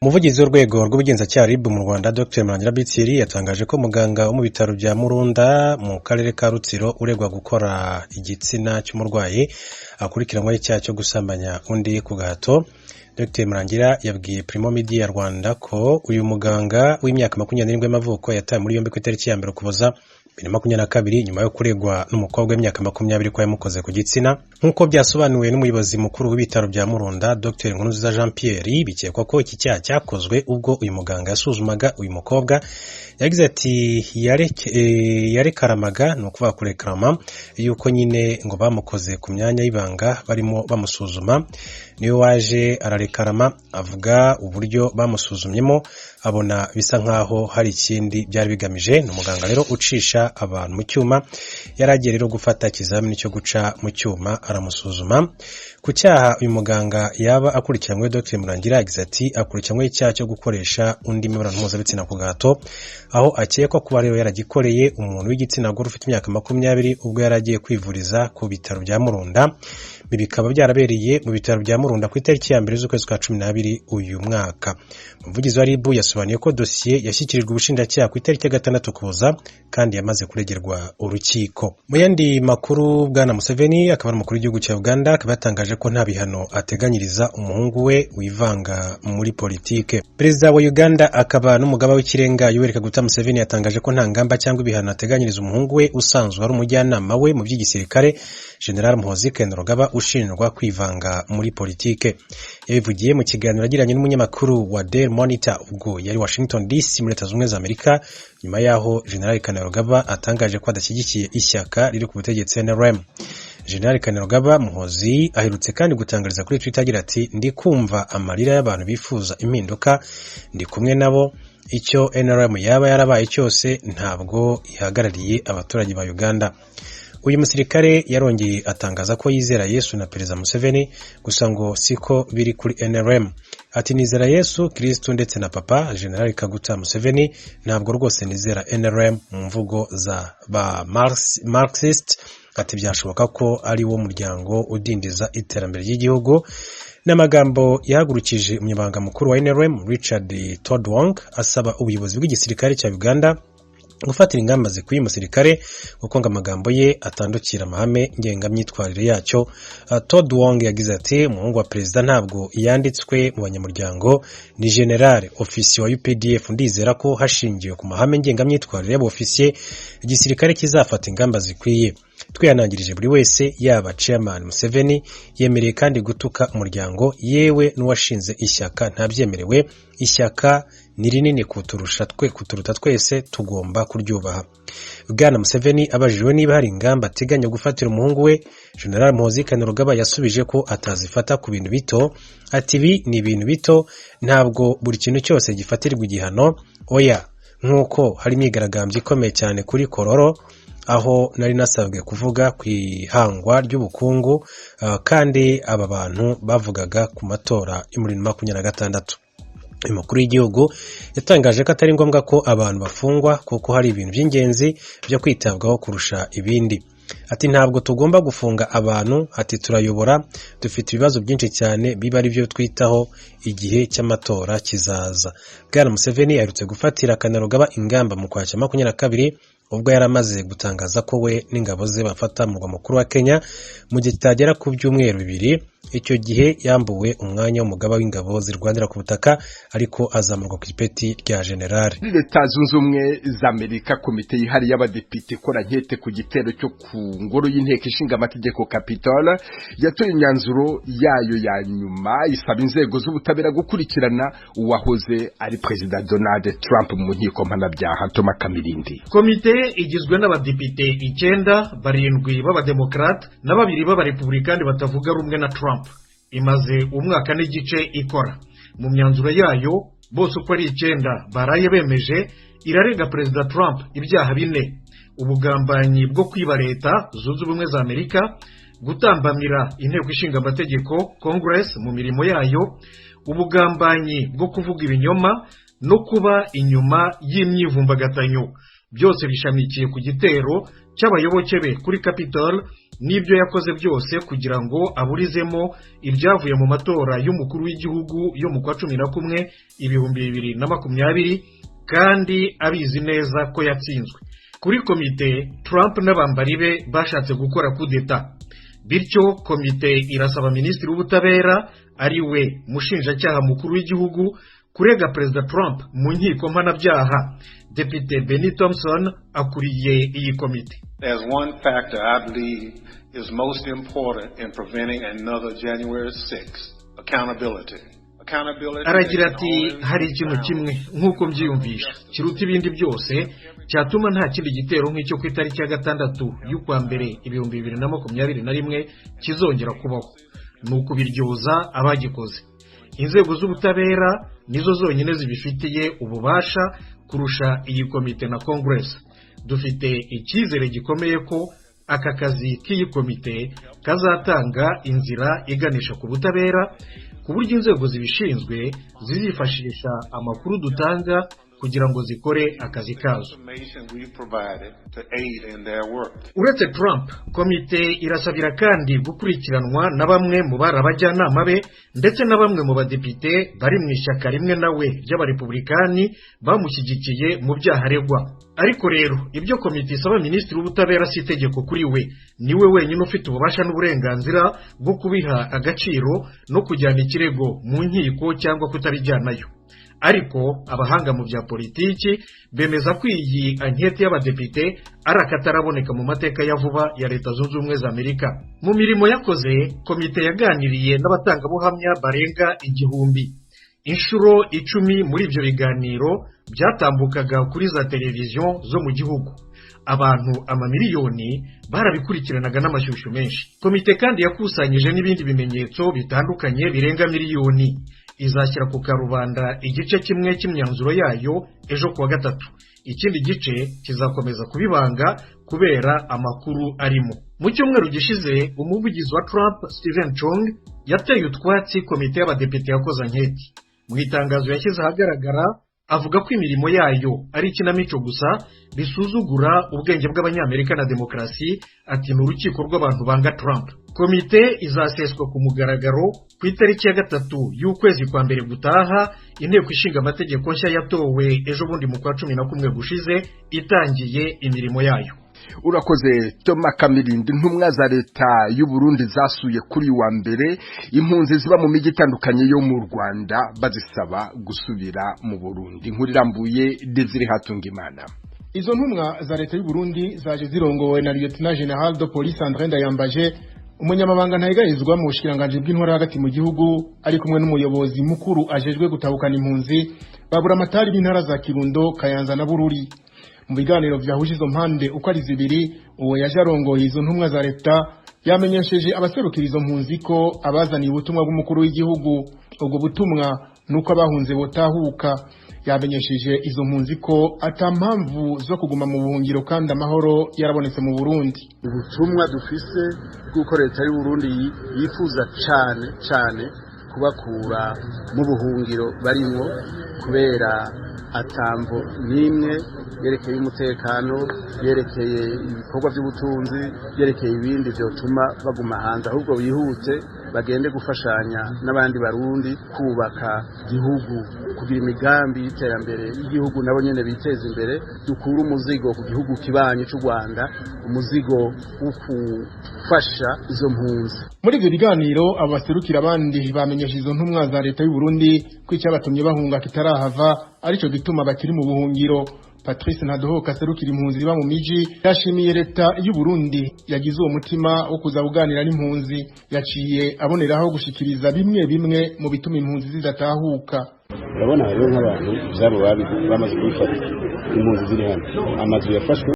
Umuvugizi w'urwego rw'ubugenzacyaha RIB mu Rwanda Dr Murangira Bitsiri yatangaje ko muganga wo mu bitaro bya Murunda mu karere ka Rutsiro uregwa gukora igitsina cy'umurwayi akurikiranwaho icyaha cyo gusambanya undi ku gahato. Dr Murangira yabwiye Primo Media Rwanda ko uyu muganga w'imyaka 27 y'amavuko yatawe muri yombi ku itariki ya 1 Ukuboza 2022 nyuma yo kuregwa n'umukobwa w'imyaka 20 ko yamukoze ku gitsina. Nk'uko byasobanuwe n'umuyobozi mukuru w'ibitaro bya Murunda Dr Nkuruziza Jean Pierre, bikekwa ko iki cyaha cyakozwe ubwo uyu muganga yasuzumaga uyu mukobwa. Yagize ati yarekaramaga, ni ukuvuga kurekarama yuko nyine ngo bamukoze ku myanya y'ibanga barimo bamusuzuma. Niyo waje ararekarama avuga uburyo bamusuzumyemo, abona bisa nkaho hari ikindi byari bigamije. Ni umuganga rero ucisha abantu mu cyuma, yaragiye rero gufata ikizamini cyo guca mu cyuma aramusuzuma. Ku cyaha uyu muganga yaba akurikiranywe, Dr Murangira yagize ati akurikiranywe icyaha cyo gukoresha undi mibonano mpuzabitsina ku gahato, aho akekwa kuba rero yaragikoreye umuntu w'igitsina gore ufite imyaka 20 ubwo yaragiye kwivuriza ku bitaro bya Murunda. Bikaba byarabereye mu bitaro bya Murunda ku itariki ya 1 z'ukwezi kwa 12 uyu mwaka. Umuvugizi wa RIB yasobanuye ko dosiye yashyikirijwe ubushinjacyaha ku itariki ya 6 Ukuboza kandi yamaze kuregerwa urukiko. Mu yandi makuru, Bwana Museveni akaba ari umukuru w'igihugu cya Uganda, akaba yatangaje ko nta bihano ateganyiriza umuhungu we wivanga muri politike. Perezida wa Uganda akaba n'umugaba w'ikirenga Yoweri Kaguta Museveni yatangaje ko nta ngamba cyangwa ibihano ateganyiriza umuhungu we usanzwe ari umujyanama we mu by'igisirikare, General Muhoozi Kainerugaba, ushinjwa kwivanga muri politike. Yabivugiye mu kiganiro yagiranye n'umunyamakuru wa Daily Monitor ubwo yari Washington DC muri Leta Zunze Ubumwe za Amerika, nyuma yaho General Kainerugaba atangaje ko adashyigikiye ishyaka riri ku butegetsi NRM. General Kainerugaba Muhoozi aherutse kandi gutangariza kuri Twitter agira ati ndi kumva amarira y'abantu bifuza impinduka, ndi kumwe nabo, icyo NRM yaba yarabaye cyose ntabwo ihagarariye abaturage ba Uganda. Uyu musirikare yarongeye atangaza ko yizera Yesu na Perezida Museveni, gusa ngo siko biri kuri NRM. Ati nizera Yesu Kristo ndetse na Papa General Kaguta Museveni, ntabwo rwose nizera NRM mu mvugo za ba Marxist. Ati byashoboka ko ari wo muryango udindiza iterambere ry'igihugu. N'amagambo yahagurukije umunyamabanga mukuru wa NRM Richard Todwong asaba ubuyobozi bw'igisirikare cya Uganda gufatira ingamba zikwiye umusirikare kuko ngo amagambo ye atandukira amahame ngengamyitwarire yacyo. Todwong yagize ati umuhungu wa perezida ntabwo yanditswe mu banyamuryango, ni general ofisiye wa UPDF. Ndizera ko hashingiwe ku mahame ngengamyitwarire y'abofisiye igisirikare kizafata ingamba zikwiye. Twihanangirije buri wese, yaba Chairman Museveni yemereye kandi gutuka umuryango, yewe n'uwashinze ishyaka ntabyemerewe. Ishyaka ni rinini kuturuta twese, tugomba kuryubaha. Bwana Museveni abajijwe niba hari ingamba ateganya gufatira umuhungu we, General Muhoozi Kainerugaba yasubije ko atazifata ku bintu bito. Ati ibi ni ibintu bito, ntabwo buri kintu cyose gifatirwa igihano. Oya, nk'uko hari imyigaragambyo ikomeye cyane kuri Kororo, aho nari nasabwe kuvuga ku ihangwa ry'ubukungu, kandi aba bantu bavugaga ku matora ya 2026. Umukuru w'igihugu yatangaje ko atari ngombwa ko abantu bafungwa kuko hari ibintu by'ingenzi byo kwitabwaho kurusha ibindi. Ati ntabwo tugomba gufunga abantu, ati turayobora, dufite ibibazo byinshi cyane biba ari byo twitaho igihe cy'amatora kizaza. Bwana Museveni aherutse gufatira Kainerugaba ingamba mu Ukwakira 2022 ubwo yaramaze gutangaza ko we n'ingabo ze bafata mu murwa mukuru wa Kenya mu gihe kitagera ku byumweru 2. Icyo gihe yambuwe umwanya w'umugaba w'ingabo zirwanira ku butaka, ariko azamurwa ku ipeti rya general. Leta Zunze Ubumwe za Amerika, komite yihariye y'abadepite ikora nkete ku gitero cyo ku ngoro y'inteko ishinga amategeko Capitol, yatoye imyanzuro yayo ya nyuma isaba inzego z'ubutabera gukurikirana uwahoze ari Perezida Donald Trump mu nkiko mpanabyaha. Thomas Kamirindi. Komite igizwe n'abadepite 9, 7 b'abademokrate na 2 b'abarepublikani batavuga rumwe na Trump. Imaze umwaka n'igice ikora. Mu myanzuro yayo bose uko ari 9 baraye bemeje irarega Perezida Trump ibyaha 4: ubugambanyi bwo kwiba Leta Zunze Ubumwe za Amerika, gutambamira inteko ishinga amategeko Congress mu mirimo yayo, ubugambanyi bwo kuvuga ibinyoma no kuba inyuma y'imyivumbagatanyo. Byose bishamikiye ku gitero cy'abayoboke be kuri Capitol n'ibyo yakoze byose kugira ngo aburizemo ibyavuye mu matora y'umukuru w'igihugu yo mu kwa 11 2020 kandi abizi neza ko yatsinzwe. Kuri komite, Trump n'abambari be bashatse gukora kudeta, bityo komite irasaba minisitiri w'ubutabera ari we mushinjacyaha mukuru w'igihugu kurega Perezida Trump mu nkiko mpanabyaha. Depite Benny Thompson akuriye iyi komite. There's one factor I believe is most important in preventing another January 6th, accountability. Aragira ati hari ikintu kimwe nk'uko mbyiyumvisha kiruta ibindi byose cyatuma nta kindi gitero nk'icyo ku itariki ya 6 y'ukwa mbere 2021 kizongera kubaho, ni ukubiryoza abagikoze. Inzego z'ubutabera nizo zonyine zibifitiye ububasha kurusha iyi komite na Congress. Dufite icyizere gikomeye ko aka kazi k'iyi komite kazatanga inzira iganisha ku butabera, ku buryo inzego zibishinzwe zizifashisha amakuru dutanga kugira ngo zikore akazi kazo. Uretse Trump, komite irasabira kandi gukurikiranwa na bamwe mu barabajyanama be ndetse na bamwe mu badepite bari mu ishyaka rimwe nawe ry'abarepublikani bamushyigikiye mu byaha aregwa. Ariko rero ibyo komite isaba minisitiri w'ubutabera si itegeko kuri we, niwe wenyine ufite ububasha n'uburenganzira bwo kubiha agaciro no kujyana ikirego mu nkiko cyangwa kutabijyanayo. Ariko abahanga mu bya politiki bemeza ko iyi ankete y'abadepite ari akataraboneka mu mateka ya vuba ya Leta Zunze Ubumwe za Amerika. Mu mirimo yakoze, komite yaganiriye n'abatangabuhamya barenga 1000. Inshuro 10 muri ibyo biganiro byatambukaga kuri za televiziyo zo mu gihugu. Abantu amamiliyoni barabikurikiranaga n'amashyushyu menshi. Komite kandi yakusanyije n'ibindi bimenyetso bitandukanye birenga miliyoni. Izashyira ku karubanda igice kimwe cy'imyanzuro yayo ejo kuwa 3. Ikindi gice kizakomeza kubibanga kubera amakuru arimo. Mu cyumweru gishize, umuvugizi wa Trump Stephen Chung yateye utwatsi komite y'abadepite yakoze anketi. Mu itangazo yashyize ahagaragara avuga ko imirimo yayo ari ikinamico gusa bisuzugura ubwenge bw'abanyamerika na demokarasi. Ati ni urukiko rw'abantu banga Trump. Komite izaseswa ku mugaragaro ku itariki ya 3 y'ukwezi kwa mbere gutaha. Inteko ishinga amategeko nshya yatowe ejo bundi mu kwa 11 gushize itangiye imirimo yayo. Urakoze Thomas Kamirindi. Intumwa za leta y'u Burundi zasuye kuri wa mbere impunzi ziba mu migi itandukanye yo mu Rwanda bazisaba gusubira mu Burundi. Inkuru irambuye Desire Hatungimana. Izo ntumwa za leta y'u Burundi zaje zirongowe na Lieutenant General de Police André Ndayambaje, umunyamabanga ntayigarizwa mu bushikiranganje bw'intwara hagati mu gihugu, ari kumwe n'umuyobozi mukuru ajejwe gutabukana impunzi babura amatari b'intara za Kirundo, Kayanza na Bururi. Mu biganiro vyahuje izo mpande uko ari zibiri, uwo yaje arongoye izo ntumwa za leta yamenyesheje abaserukira izo mpunzi ko abazaniye ubutumwa bw'umukuru w'igihugu. Ubwo butumwa nuko abahunze botahuka. Yamenyesheje izo mpunzi ko atampamvu zo kuguma mu buhungiro kandi amahoro yarabonetse mu Burundi. Ubutumwa dufise bw'uko leta y'u Burundi yifuza cyane kubakura mu buhungiro barimo kubera atamvo nimwe yerekeye umutekano, yerekeye ibikorwa by'ubutunzi, yerekeye ibindi byotuma baguma hanze, ahubwo bihute bagende gufashanya n'abandi barundi kubaka igihugu, kugira imigambi y'iterambere y'igihugu, nabo nyene biteza imbere. Dukura umuzigo ku gihugu kibanye cy'u Rwanda, umuzigo wo gufasha izo mpunzi. Muri ibyo biganiro abaserukira abandi bamenyesha izo ntumwa za leta y'u Burundi ko icyabatumye bahunga kitarahava arico gituma bakiri mu buhungiro. Patrice Ntadohoka aserukira impunzi ziba mu miji yashimiye leta y'u Burundi yagize uwo mutima wo kuza kuganira n'impunzi. Yaciye aboneraho gushikiriza bimwe mu bituma impunzi zidatahuka. Urabona rero nk'abantu byabo bamaze kubifata impunzi ziri hano, amazu yafashwe